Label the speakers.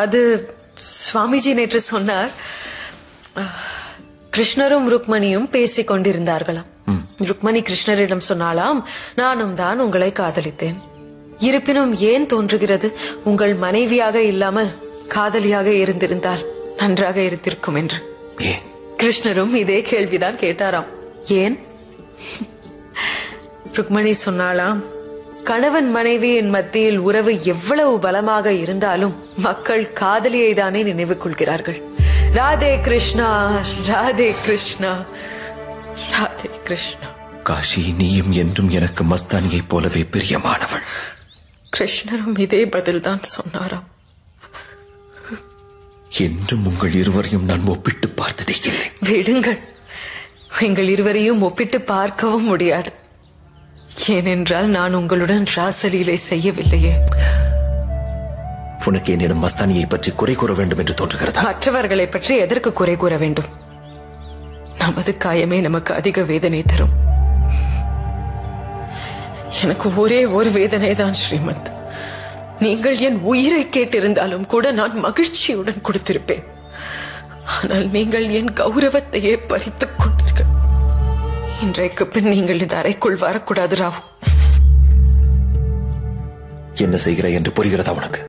Speaker 1: அது சுவாமிஜி நேற்று சொன்னார். கிருஷ்ணரும் ருக்மணியும் பேசிக் கொண்டிருந்தார்களாம். ருக்மணி கிருஷ்ணரிடம் சொன்னாலாம், நானும் தான் உங்களை காதலித்தேன். இருப்பினும் ஏன் தோன்றுகிறது உங்கள் மனைவியாக இல்லாமல் காதலியாக இருந்திருந்தால் நன்றாக இருந்திருக்கும் என்று. கிருஷ்ணரும் இதே கேள்விதான் கேட்டாராம். ஏன்? ருக்மணி சொன்னாலாம், கணவன் மனைவியின் மத்தியில் உறவு எவ்வளவு பலமாக இருந்தாலும் மக்கள் காதலியை தானே நினைவு கொள்கிறார்கள். ராதே கிருஷ்ணா, ராதே கிருஷ்ணா, ராதே கிருஷ்ணா.
Speaker 2: காஷி, நீயும் என்றும் எனக்கு மஸ்தானியை போலவே பிரியமானவள்.
Speaker 1: கிருஷ்ணரும் இதே பதில் தான் சொன்னாராம்.
Speaker 2: என்றும் உங்கள் இருவரையும் நான் ஒப்பிட்டு பார்த்ததே இல்லை.
Speaker 1: விடுங்கள், எங்கள் இருவரையும் ஒப்பிட்டு பார்க்கவும் முடியாது. ஏனென்றால் நான் உங்களுடன் ராசலீலை செய்யவில்லையே.
Speaker 2: உனக்கு என்னிடம் மஸ்தானியை பற்றி குறை கூற வேண்டும் என்று தோன்றுகிறதா?
Speaker 1: மற்றவர்களை பற்றி எதற்கு குறை கூற வேண்டும்? நமது காயமே நமக்கு அதிக வேதனை தரும். எனக்கு ஒரே ஒரு வேதனை தான் ஸ்ரீமந்த். நீங்கள் என் உயிரை கேட்டிருந்தாலும் கூட நான் மகிழ்ச்சியுடன் கொடுத்திருப்பேன். ஆனால் நீங்கள் என் கௌரவத்தையே பறித்துக் கொண்டீர்கள். இன்றைக்கு பின் நீங்கள் இந்த அறைக்குள் வரக்கூடாது ராவ்.
Speaker 2: என்ன செய்கிறாய் என்று புரிகிறதா உனக்கு?